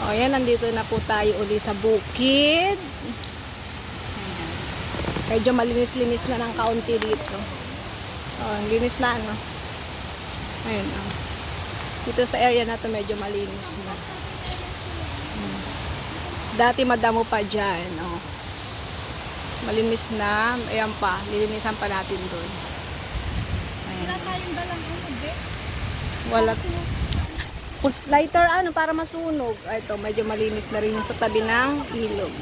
O, yan, nandito na po tayo uli sa bukid. Medyo malinis-linis na ng kaunti dito. O, linis na, ano. Ayun, o. Dito sa area na to medyo malinis na. Dati madamo pa dyan, o. Malinis na. Ayan pa, lilinisan pa natin doon. Wala tayong dalang be? Wala. Lighter ano para masunog. Ito, medyo malinis na rin yung sa tabi ng ilog.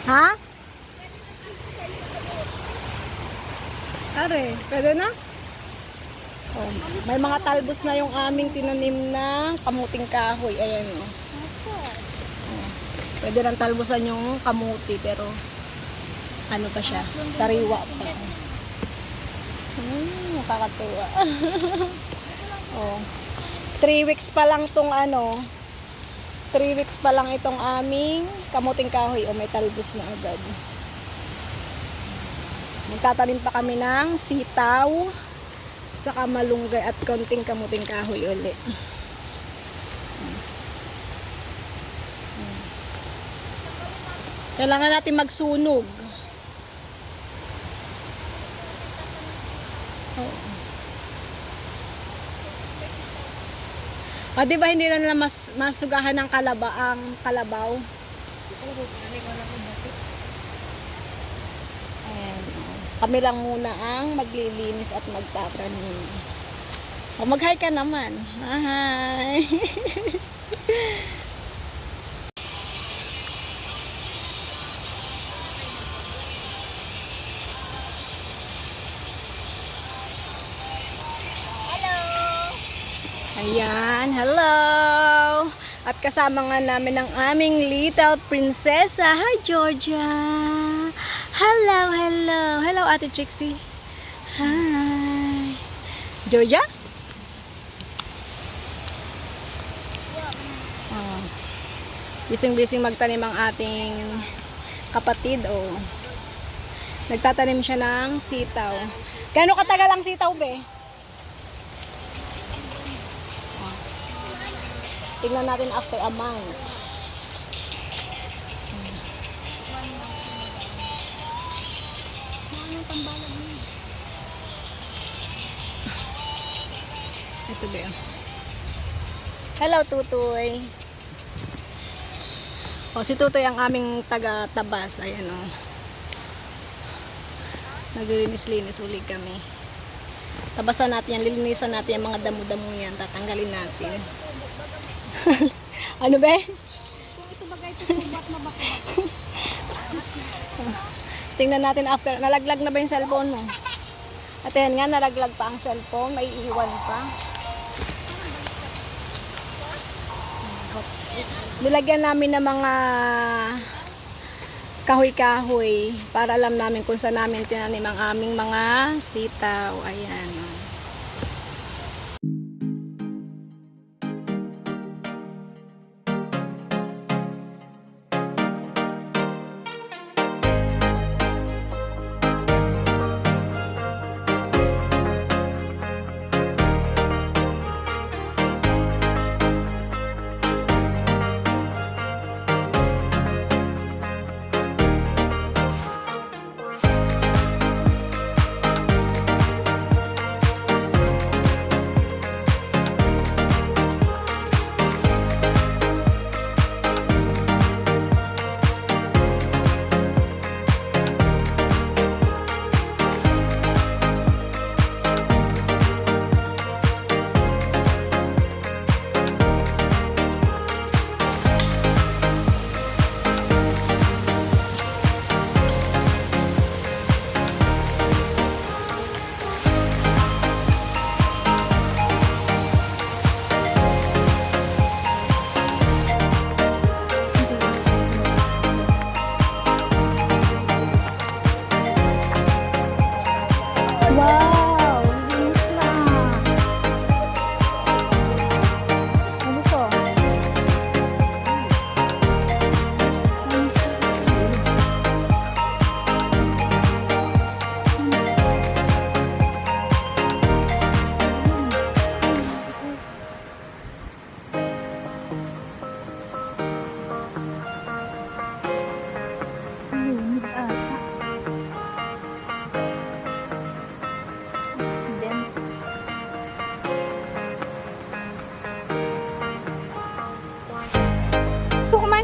Ha? Are, pwede na? Oh, may mga talbos na yung aming tinanim na kamuting kahoy. Ayan o. Oh, pwede lang talbosan yung kamuti pero ano pa siya? Sariwa pa. Nakakatuwa. Oh. 3 weeks pa lang tong ano. 3 weeks pa lang itong aming kamuting kahoy. O may talbos na agad. Magtatanim pa kami ng sitaw, saka malunggay at konting kamuting kahoy uli. Kailangan natin magsunog. O, di ba hindi na nila masugahan ng kalabaw? Ayan. Kami lang muna ang maglilinis at magtatanim. O, mag-hi ka naman. Hi! Ayan, hello! At kasama nga namin ang aming little prinsesa. Hi, Georgia! Hello, hello! Hello, Ate Trixie! Hi! Georgia? Oh. Bising-bising magtanim ang ating kapatid. Oh. Nagtatanim siya ng sitaw. Gano'ng katagal ang sitaw, be? Tingnan natin after a month. Ito ba yun? Hello, Tutoy. O, si Tutoy ang aming taga-tabas. Ayan o. Naglilinis-linis uli kami. Tabasan natin yan. Lilinisan natin yung mga damo-damo yan. Tatanggalin natin. Ano ba? Kung ito bagay ito subat na bako. Tingnan natin after. Nalaglag na ba yung cellphone mo? At yan nga, nalaglag pa ang cellphone. May iwan pa. Nilagyan namin ng mga kahoy-kahoy para alam namin kung saan namin tinanim ang aming mga sitaw. Ayan.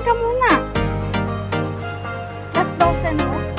ka muna. Last 12 mo.